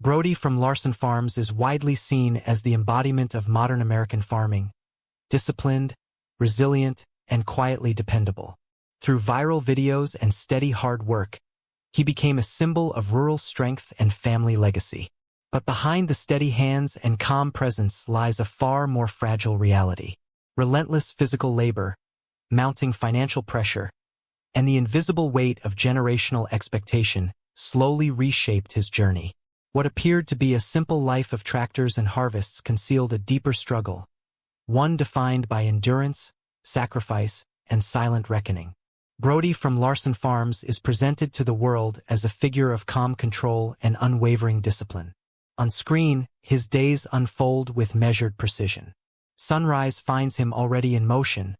Brody from Larson Farms is widely seen as the embodiment of modern American farming, disciplined, resilient, and quietly dependable. Through viral videos and steady hard work, he became a symbol of rural strength and family legacy. But behind the steady hands and calm presence lies a far more fragile reality. Relentless physical labor, mounting financial pressure, and the invisible weight of generational expectation slowly reshaped his journey. What appeared to be a simple life of tractors and harvests concealed a deeper struggle, one defined by endurance, sacrifice, and silent reckoning. Brody from Larson Farms is presented to the world as a figure of calm control and unwavering discipline. On screen, his days unfold with measured precision. Sunrise finds him already in motion,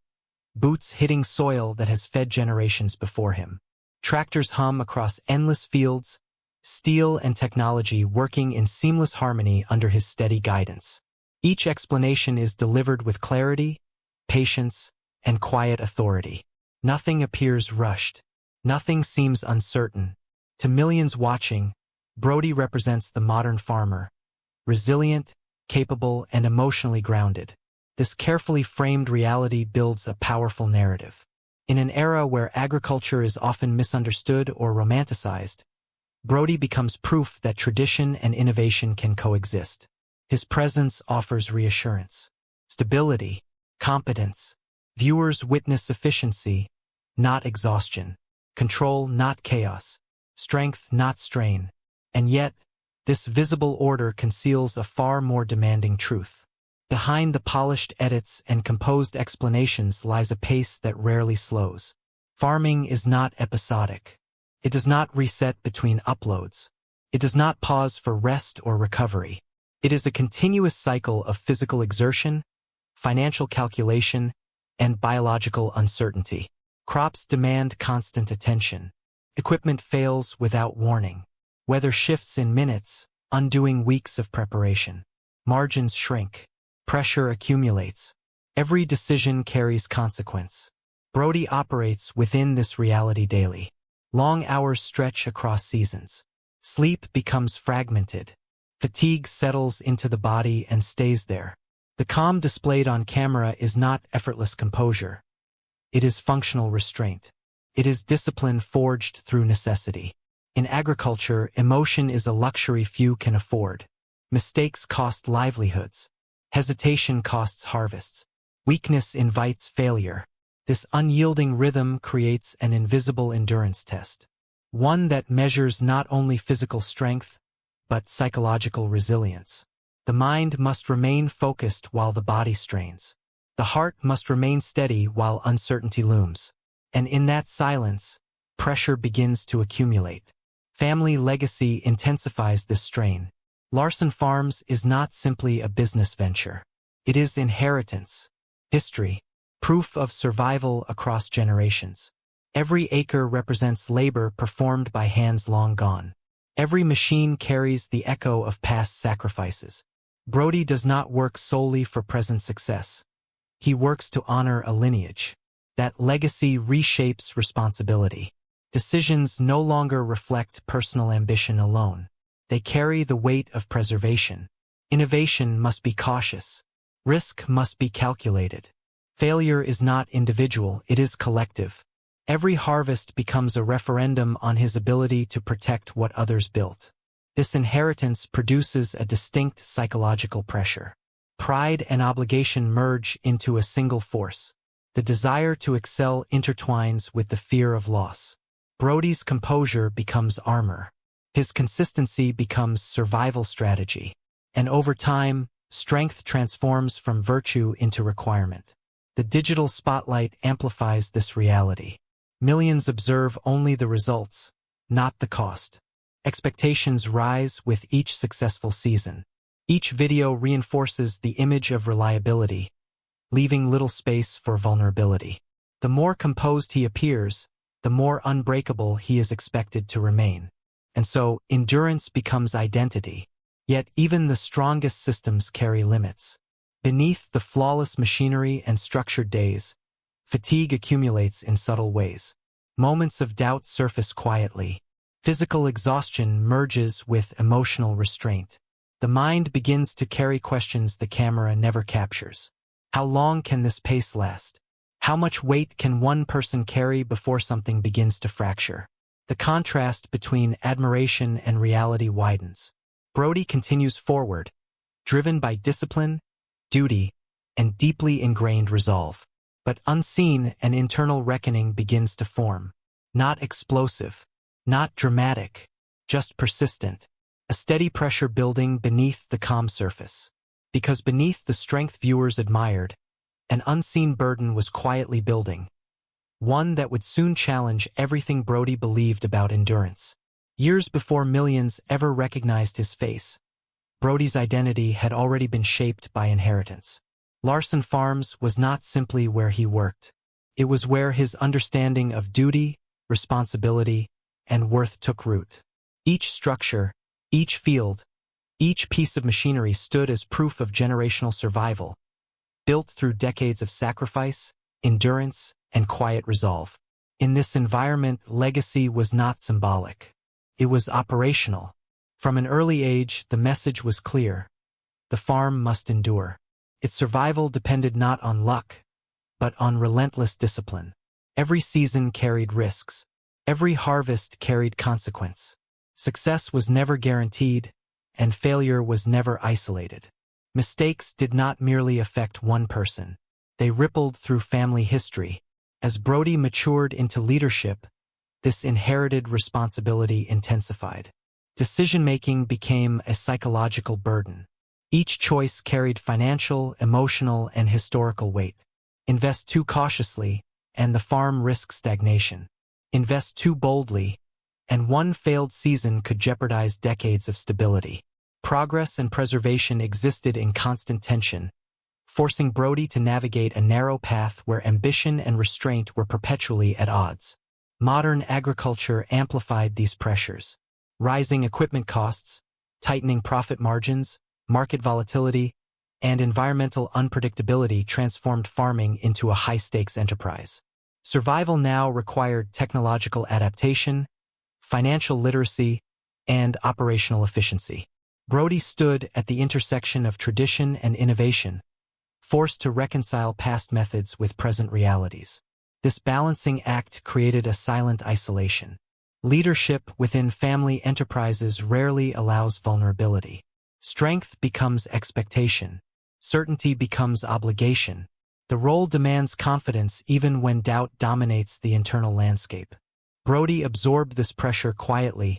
boots hitting soil that has fed generations before him. Tractors hum across endless fields, steel and technology working in seamless harmony under his steady guidance. Each explanation is delivered with clarity, patience, and quiet authority. Nothing appears rushed. Nothing seems uncertain. To millions watching, Brody represents the modern farmer, resilient, capable, and emotionally grounded. This carefully framed reality builds a powerful narrative. In an era where agriculture is often misunderstood or romanticized, Brody becomes proof that tradition and innovation can coexist. His presence offers reassurance, stability, competence. Viewers witness efficiency, not exhaustion, control, not chaos, strength, not strain. And yet, this visible order conceals a far more demanding truth. Behind the polished edits and composed explanations lies a pace that rarely slows. Farming is not episodic. It does not reset between uploads. It does not pause for rest or recovery. It is a continuous cycle of physical exertion, financial calculation, and biological uncertainty. Crops demand constant attention. Equipment fails without warning. Weather shifts in minutes, undoing weeks of preparation. Margins shrink. Pressure accumulates. Every decision carries consequence. Brody operates within this reality daily. Long hours stretch across seasons. Sleep becomes fragmented. Fatigue settles into the body and stays there. The calm displayed on camera is not effortless composure. It is functional restraint. It is discipline forged through necessity. In agriculture, emotion is a luxury few can afford. Mistakes cost livelihoods. Hesitation costs harvests. Weakness invites failure. This unyielding rhythm creates an invisible endurance test. One that measures not only physical strength, but psychological resilience. The mind must remain focused while the body strains. The heart must remain steady while uncertainty looms. And in that silence, pressure begins to accumulate. Family legacy intensifies this strain. Larson Farms is not simply a business venture. It is inheritance, history, proof of survival across generations. Every acre represents labor performed by hands long gone. Every machine carries the echo of past sacrifices. Brody does not work solely for present success. He works to honor a lineage. That legacy reshapes responsibility. Decisions no longer reflect personal ambition alone. They carry the weight of preservation. Innovation must be cautious. Risk must be calculated. Failure is not individual, it is collective. Every harvest becomes a referendum on his ability to protect what others built. This inheritance produces a distinct psychological pressure. Pride and obligation merge into a single force. The desire to excel intertwines with the fear of loss. Brody's composure becomes armor. His consistency becomes survival strategy. And over time, strength transforms from virtue into requirement. The digital spotlight amplifies this reality. Millions observe only the results, not the cost. Expectations rise with each successful season. Each video reinforces the image of reliability, leaving little space for vulnerability. The more composed he appears, the more unbreakable he is expected to remain. And so, endurance becomes identity. Yet even the strongest systems carry limits. Beneath the flawless machinery and structured days, fatigue accumulates in subtle ways. Moments of doubt surface quietly. Physical exhaustion merges with emotional restraint. The mind begins to carry questions the camera never captures. How long can this pace last? How much weight can one person carry before something begins to fracture? The contrast between admiration and reality widens. Brody continues forward, driven by discipline, duty, and deeply ingrained resolve. But unseen, an internal reckoning begins to form. Not explosive, not dramatic, just persistent. A steady pressure building beneath the calm surface. Because beneath the strength viewers admired, an unseen burden was quietly building. One that would soon challenge everything Brody believed about endurance. Years before millions ever recognized his face, Brody's identity had already been shaped by inheritance. Larson Farms was not simply where he worked. It was where his understanding of duty, responsibility, and worth took root. Each structure, each field, each piece of machinery stood as proof of generational survival, built through decades of sacrifice, endurance, and quiet resolve. In this environment, legacy was not symbolic. It was operational. From an early age, the message was clear. The farm must endure. Its survival depended not on luck, but on relentless discipline. Every season carried risks. Every harvest carried consequence. Success was never guaranteed, and failure was never isolated. Mistakes did not merely affect one person. They rippled through family history. As Brody matured into leadership, this inherited responsibility intensified. Decision-making became a psychological burden. Each choice carried financial, emotional, and historical weight. Invest too cautiously, and the farm risks stagnation. Invest too boldly, and one failed season could jeopardize decades of stability. Progress and preservation existed in constant tension, forcing Brody to navigate a narrow path where ambition and restraint were perpetually at odds. Modern agriculture amplified these pressures. Rising equipment costs, tightening profit margins, market volatility, and environmental unpredictability transformed farming into a high-stakes enterprise. Survival now required technological adaptation, financial literacy, and operational efficiency. Brody stood at the intersection of tradition and innovation, forced to reconcile past methods with present realities. This balancing act created a silent isolation. Leadership within family enterprises rarely allows vulnerability. Strength becomes expectation. Certainty becomes obligation. The role demands confidence even when doubt dominates the internal landscape. Brody absorbed this pressure quietly,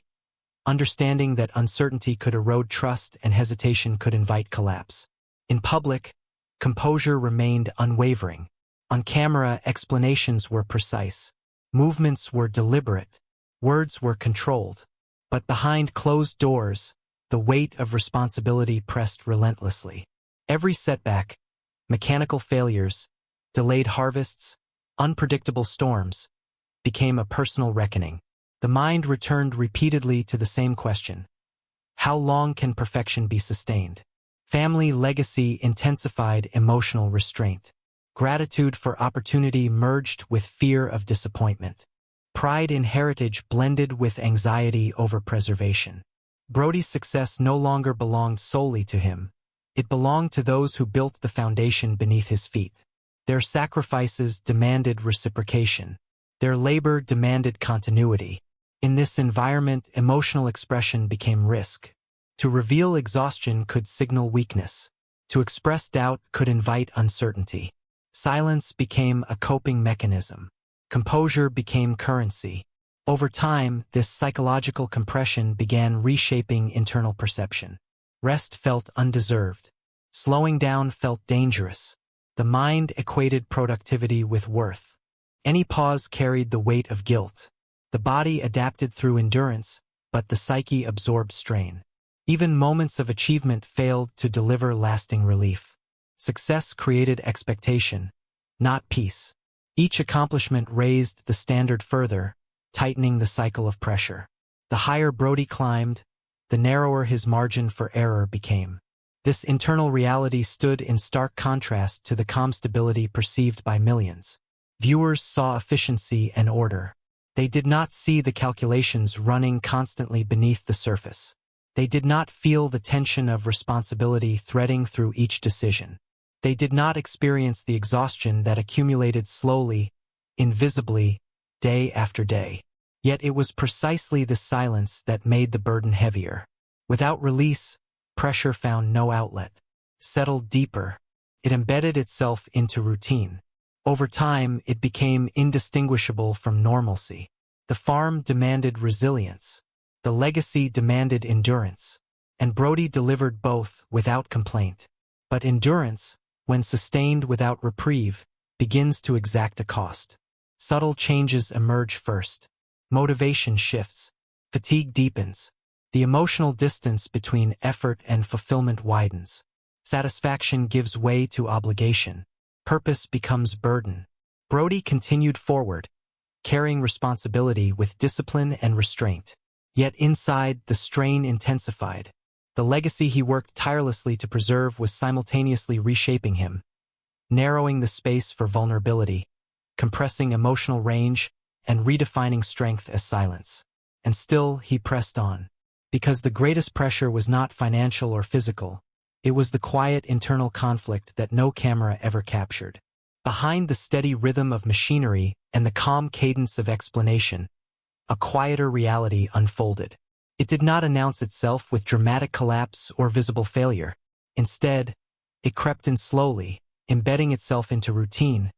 understanding that uncertainty could erode trust and hesitation could invite collapse. In public, composure remained unwavering. On camera, explanations were precise. Movements were deliberate. Words were controlled. But behind closed doors, the weight of responsibility pressed relentlessly. Every setback, mechanical failures, delayed harvests, unpredictable storms, became a personal reckoning. The mind returned repeatedly to the same question. How long can perfection be sustained? Family legacy intensified emotional restraint. Gratitude for opportunity merged with fear of disappointment. Pride in heritage blended with anxiety over preservation. Brody's success no longer belonged solely to him. It belonged to those who built the foundation beneath his feet. Their sacrifices demanded reciprocation. Their labor demanded continuity. In this environment, emotional expression became risk. To reveal exhaustion could signal weakness. To express doubt could invite uncertainty. Silence became a coping mechanism. Composure became currency. Over time, this psychological compression began reshaping internal perception. Rest felt undeserved. Slowing down felt dangerous. The mind equated productivity with worth. Any pause carried the weight of guilt. The body adapted through endurance, but the psyche absorbed strain. Even moments of achievement failed to deliver lasting relief. Success created expectation, not peace. Each accomplishment raised the standard further, tightening the cycle of pressure. The higher Brody climbed, the narrower his margin for error became. This internal reality stood in stark contrast to the calm stability perceived by millions. Viewers saw efficiency and order. They did not see the calculations running constantly beneath the surface. They did not feel the tension of responsibility threading through each decision. They did not experience the exhaustion that accumulated slowly, invisibly, day after day. Yet it was precisely the silence that made the burden heavier. Without release, pressure found no outlet. Settled deeper, it embedded itself into routine. Over time, it became indistinguishable from normalcy. The farm demanded resilience. The legacy demanded endurance. And Brody delivered both without complaint. But endurance, when sustained without reprieve, begins to exact a cost. Subtle changes emerge first. Motivation shifts. Fatigue deepens. The emotional distance between effort and fulfillment widens. Satisfaction gives way to obligation. Purpose becomes burden. Brody continued forward, carrying responsibility with discipline and restraint. Yet inside, the strain intensified. The legacy he worked tirelessly to preserve was simultaneously reshaping him, narrowing the space for vulnerability, compressing emotional range, and redefining strength as silence. And still, he pressed on. Because the greatest pressure was not financial or physical. It was the quiet internal conflict that no camera ever captured. Behind the steady rhythm of machinery and the calm cadence of explanation, a quieter reality unfolded. It did not announce itself with dramatic collapse or visible failure. Instead, it crept in slowly, embedding itself into routine,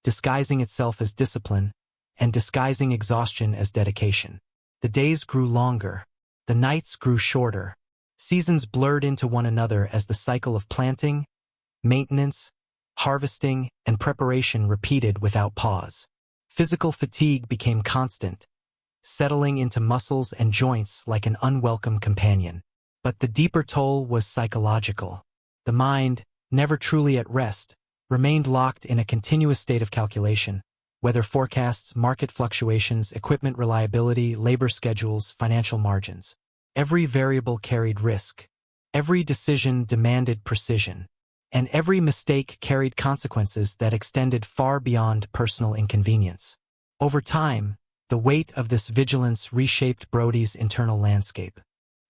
disguising itself as discipline, and disguising exhaustion as dedication. The days grew longer. The nights grew shorter. Seasons blurred into one another as the cycle of planting, maintenance, harvesting, and preparation repeated without pause. Physical fatigue became constant, settling into muscles and joints like an unwelcome companion. But the deeper toll was psychological. The mind, never truly at rest, remained locked in a continuous state of calculation. Weather forecasts, market fluctuations, equipment reliability, labor schedules, financial margins. Every variable carried risk. Every decision demanded precision. And every mistake carried consequences that extended far beyond personal inconvenience. Over time, the weight of this vigilance reshaped Brody's internal landscape.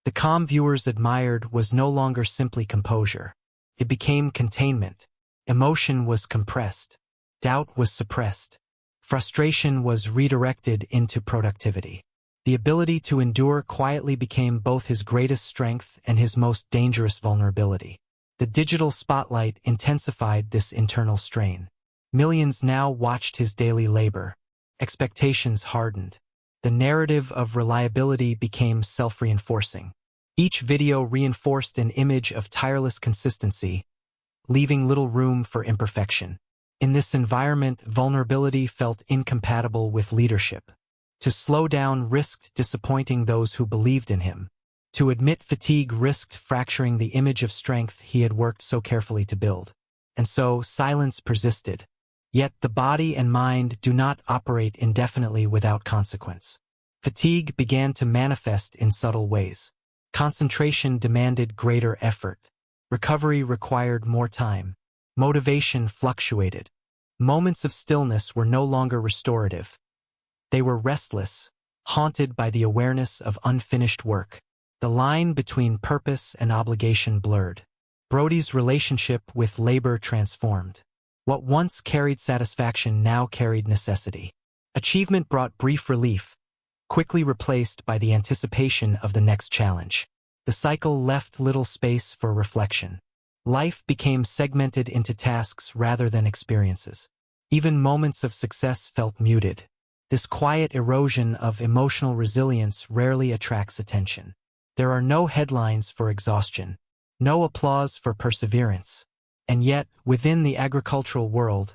The calm viewers admired was no longer simply composure. It became containment. Emotion was compressed. Doubt was suppressed. Frustration was redirected into productivity. The ability to endure quietly became both his greatest strength and his most dangerous vulnerability. The digital spotlight intensified this internal strain. Millions now watched his daily labor. Expectations hardened. The narrative of reliability became self-reinforcing. Each video reinforced an image of tireless consistency, leaving little room for imperfection. In this environment, vulnerability felt incompatible with leadership. To slow down risked disappointing those who believed in him. To admit fatigue risked fracturing the image of strength he had worked so carefully to build. And so, silence persisted. Yet the body and mind do not operate indefinitely without consequence. Fatigue began to manifest in subtle ways. Concentration demanded greater effort. Recovery required more time. Motivation fluctuated. Moments of stillness were no longer restorative. They were restless, haunted by the awareness of unfinished work. The line between purpose and obligation blurred. Brody's relationship with labor transformed. What once carried satisfaction now carried necessity. Achievement brought brief relief, quickly replaced by the anticipation of the next challenge. The cycle left little space for reflection. Life became segmented into tasks rather than experiences. Even moments of success felt muted. This quiet erosion of emotional resilience rarely attracts attention. There are no headlines for exhaustion, no applause for perseverance. And yet, within the agricultural world,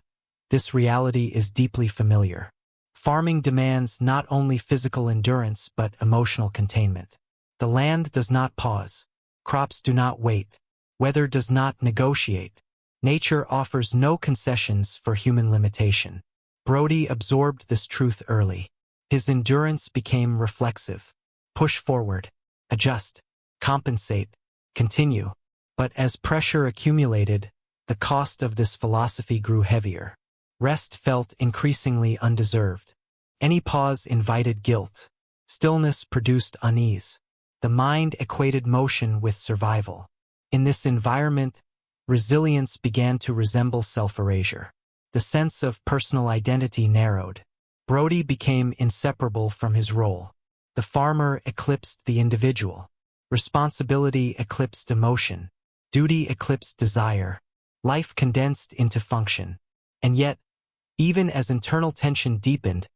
this reality is deeply familiar. Farming demands not only physical endurance but emotional containment. The land does not pause. Crops do not wait. Weather does not negotiate. Nature offers no concessions for human limitation. Brody absorbed this truth early. His endurance became reflexive. Push forward, adjust, compensate, continue. But as pressure accumulated, the cost of this philosophy grew heavier. Rest felt increasingly undeserved. Any pause invited guilt. Stillness produced unease. The mind equated motion with survival. In this environment, resilience began to resemble self-erasure. The sense of personal identity narrowed. Brody became inseparable from his role. The farmer eclipsed the individual. Responsibility eclipsed emotion. Duty eclipsed desire. Life condensed into function. And yet, even as internal tension deepened,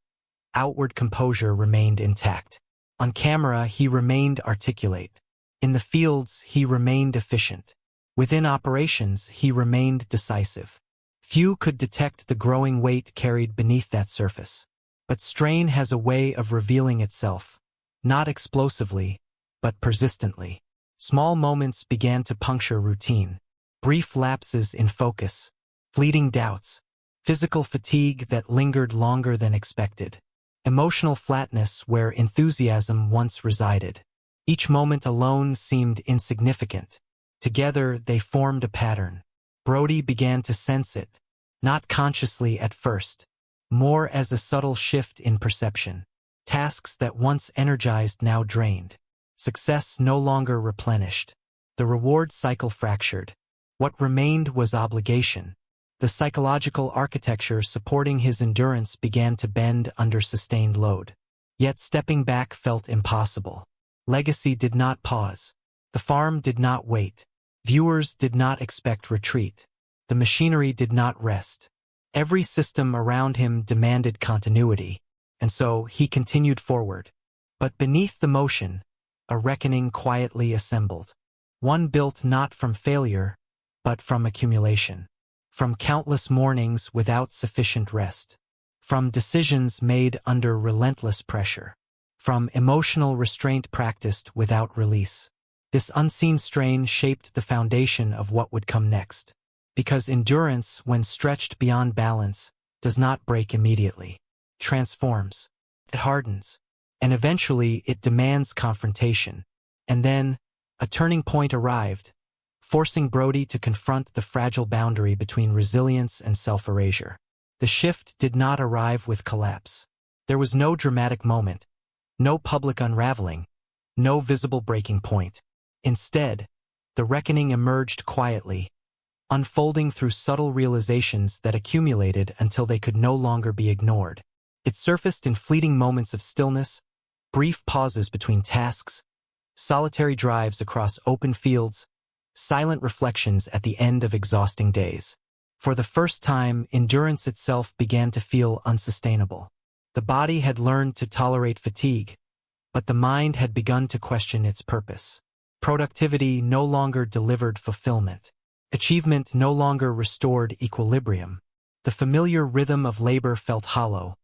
outward composure remained intact. On camera, he remained articulate. In the fields, he remained efficient. Within operations, he remained decisive. Few could detect the growing weight carried beneath that surface. But strain has a way of revealing itself, not explosively, but persistently. Small moments began to puncture routine. Brief lapses in focus, fleeting doubts, physical fatigue that lingered longer than expected, emotional flatness where enthusiasm once resided. Each moment alone seemed insignificant. Together they formed a pattern. Brody began to sense it, not consciously at first, more as a subtle shift in perception. Tasks that once energized now drained. Success no longer replenished. The reward cycle fractured. What remained was obligation. The psychological architecture supporting his endurance began to bend under sustained load. Yet stepping back felt impossible. Legacy did not pause. The farm did not wait. Viewers did not expect retreat. The machinery did not rest. Every system around him demanded continuity, and so he continued forward. But beneath the motion, a reckoning quietly assembled. One built not from failure, but from accumulation. From countless mornings without sufficient rest. From decisions made under relentless pressure. From emotional restraint practiced without release. This unseen strain shaped the foundation of what would come next. Because endurance, when stretched beyond balance, does not break immediately. It transforms. It hardens. And eventually it demands confrontation. And then, a turning point arrived, forcing Brody to confront the fragile boundary between resilience and self-erasure. The shift did not arrive with collapse. There was no dramatic moment, no public unraveling, no visible breaking point. Instead, the reckoning emerged quietly, unfolding through subtle realizations that accumulated until they could no longer be ignored. It surfaced in fleeting moments of stillness, brief pauses between tasks, solitary drives across open fields, silent reflections at the end of exhausting days. For the first time, endurance itself began to feel unsustainable. The body had learned to tolerate fatigue, but the mind had begun to question its purpose. Productivity no longer delivered fulfillment. Achievement no longer restored equilibrium. The familiar rhythm of labor felt hollow,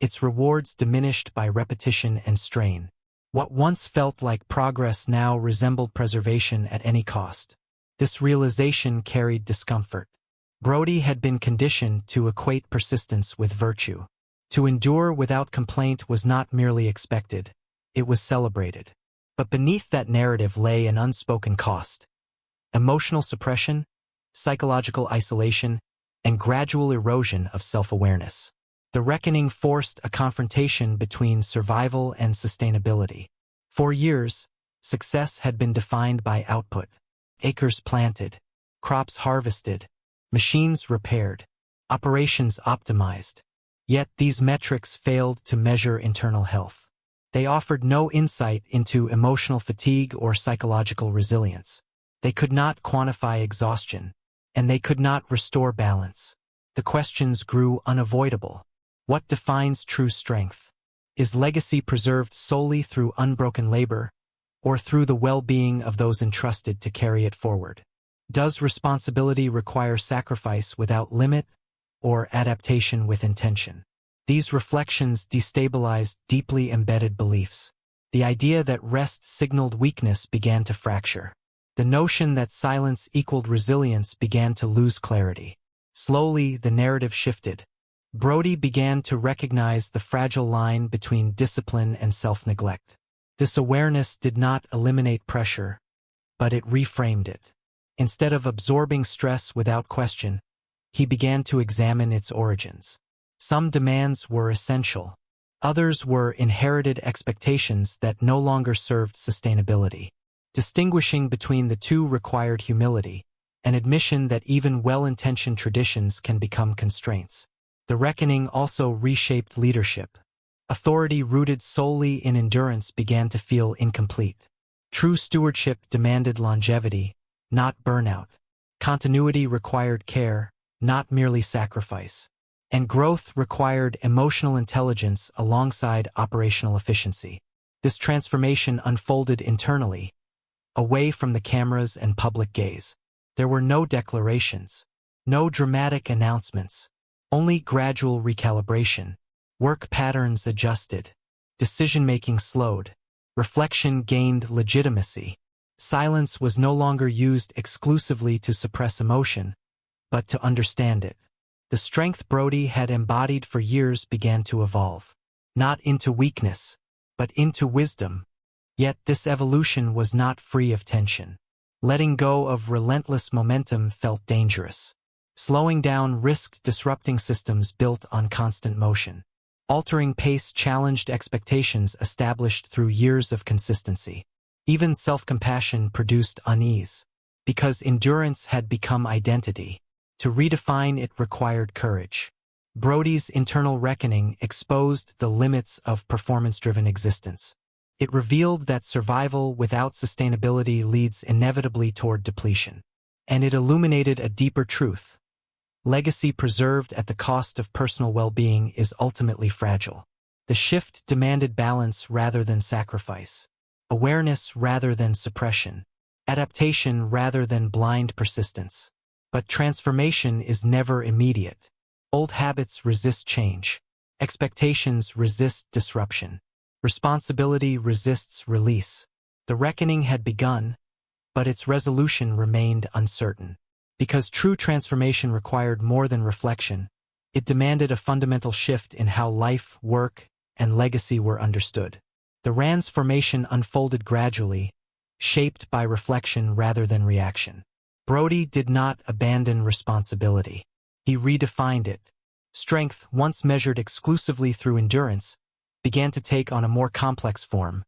its rewards diminished by repetition and strain. What once felt like progress now resembled preservation at any cost. This realization carried discomfort. Brody had been conditioned to equate persistence with virtue. To endure without complaint was not merely expected, it was celebrated. But beneath that narrative lay an unspoken cost. Emotional suppression, psychological isolation, and gradual erosion of self-awareness. The reckoning forced a confrontation between survival and sustainability. For years, success had been defined by output. Acres planted, crops harvested, machines repaired, operations optimized. Yet these metrics failed to measure internal health. They offered no insight into emotional fatigue or psychological resilience. They could not quantify exhaustion, and they could not restore balance. The questions grew unavoidable. What defines true strength? Is legacy preserved solely through unbroken labor, or through the well-being of those entrusted to carry it forward? Does responsibility require sacrifice without limit, or adaptation with intention? These reflections destabilized deeply embedded beliefs. The idea that rest signaled weakness began to fracture. The notion that silence equaled resilience began to lose clarity. Slowly, the narrative shifted. Brody began to recognize the fragile line between discipline and self-neglect. This awareness did not eliminate pressure, but it reframed it. Instead of absorbing stress without question, he began to examine its origins. Some demands were essential, Others were inherited expectations that no longer served sustainability. Distinguishing between the two required humility, an admission that even well-intentioned traditions can become constraints. The reckoning also reshaped leadership. Authority rooted solely in endurance began to feel incomplete. True stewardship demanded longevity, not burnout. Continuity required care, not merely sacrifice. And growth required emotional intelligence alongside operational efficiency. This transformation unfolded internally, away from the cameras and public gaze. There were no declarations, no dramatic announcements, only gradual recalibration. Work patterns adjusted, decision-making slowed, reflection gained legitimacy. Silence was no longer used exclusively to suppress emotion, but to understand it. The strength Brody had embodied for years began to evolve, not into weakness, but into wisdom. Yet this evolution was not free of tension. Letting go of relentless momentum felt dangerous. Slowing down risked disrupting systems built on constant motion. Altering pace challenged expectations established through years of consistency. Even self-compassion produced unease. Because endurance had become identity, to redefine it required courage. Brody's internal reckoning exposed the limits of performance-driven existence. It revealed that survival without sustainability leads inevitably toward depletion. And it illuminated a deeper truth. Legacy preserved at the cost of personal well-being is ultimately fragile. The shift demanded balance rather than sacrifice, awareness rather than suppression, adaptation rather than blind persistence. But transformation is never immediate. Old habits resist change. Expectations resist disruption. Responsibility resists release. The reckoning had begun, but its resolution remained uncertain. Because true transformation required more than reflection, it demanded a fundamental shift in how life, work, and legacy were understood. The RAND's formation unfolded gradually, shaped by reflection rather than reaction. Brody did not abandon responsibility. He redefined it. Strength, once measured exclusively through endurance, began to take on a more complex form,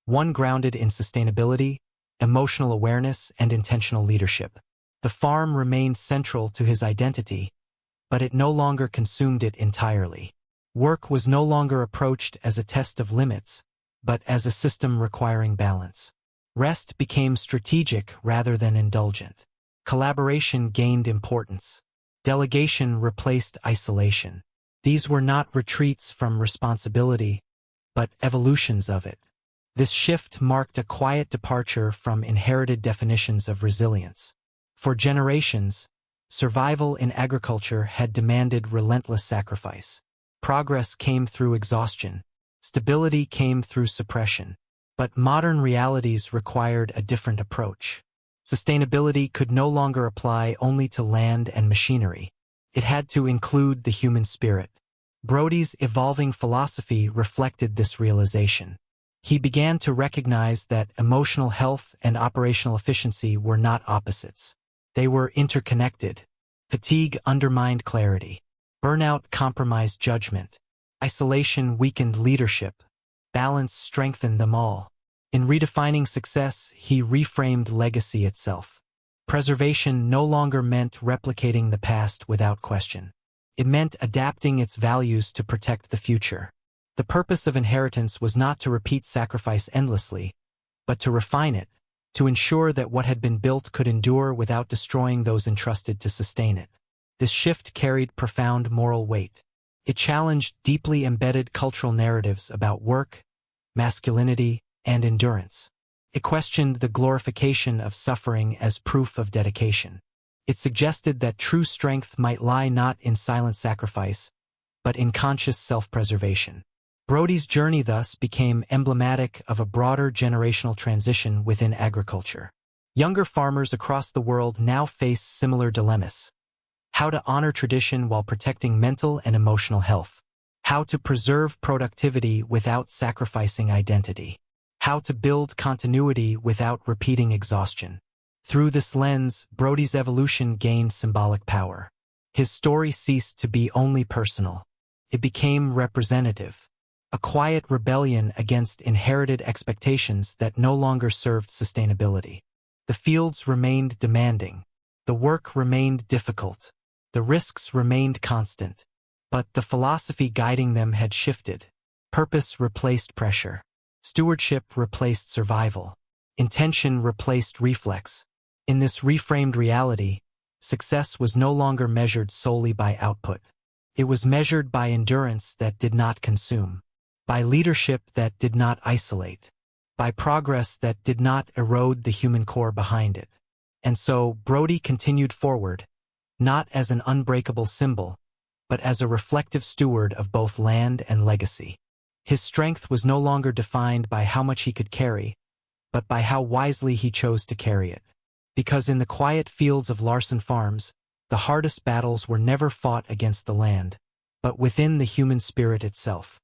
one grounded in sustainability, emotional awareness, and intentional leadership. The farm remained central to his identity, but it no longer consumed it entirely. Work was no longer approached as a test of limits, but as a system requiring balance. Rest became strategic rather than indulgent. Collaboration gained importance. Delegation replaced isolation. These were not retreats from responsibility, but evolutions of it. This shift marked a quiet departure from inherited definitions of resilience. For generations, survival in agriculture had demanded relentless sacrifice. Progress came through exhaustion. Stability came through suppression. But modern realities required a different approach. Sustainability could no longer apply only to land and machinery. It had to include the human spirit. Brody's evolving philosophy reflected this realization. He began to recognize that emotional health and operational efficiency were not opposites. They were interconnected. Fatigue undermined clarity. Burnout compromised judgment. Isolation weakened leadership. Balance strengthened them all. In redefining success, he reframed legacy itself. Preservation no longer meant replicating the past without question. It meant adapting its values to protect the future. The purpose of inheritance was not to repeat sacrifice endlessly, but to refine it, to ensure that what had been built could endure without destroying those entrusted to sustain it. This shift carried profound moral weight. It challenged deeply embedded cultural narratives about work, masculinity, and endurance. It questioned the glorification of suffering as proof of dedication. It suggested that true strength might lie not in silent sacrifice, but in conscious self-preservation. Brody's journey thus became emblematic of a broader generational transition within agriculture. Younger farmers across the world now face similar dilemmas. How to honor tradition while protecting mental and emotional health. How to preserve productivity without sacrificing identity. How to build continuity without repeating exhaustion. Through this lens, Brody's evolution gained symbolic power. His story ceased to be only personal. It became representative. a quiet rebellion against inherited expectations that no longer served sustainability. The fields remained demanding. The work remained difficult. The risks remained constant. But the philosophy guiding them had shifted. Purpose replaced pressure. Stewardship replaced survival. Intention replaced reflex. In this reframed reality, success was no longer measured solely by output. It was measured by endurance that did not consume, by leadership that did not isolate, by progress that did not erode the human core behind it. And so Brody continued forward, not as an unbreakable symbol, but as a reflective steward of both land and legacy. His strength was no longer defined by how much he could carry, but by how wisely he chose to carry it. Because in the quiet fields of Larson Farms, the hardest battles were never fought against the land, but within the human spirit itself.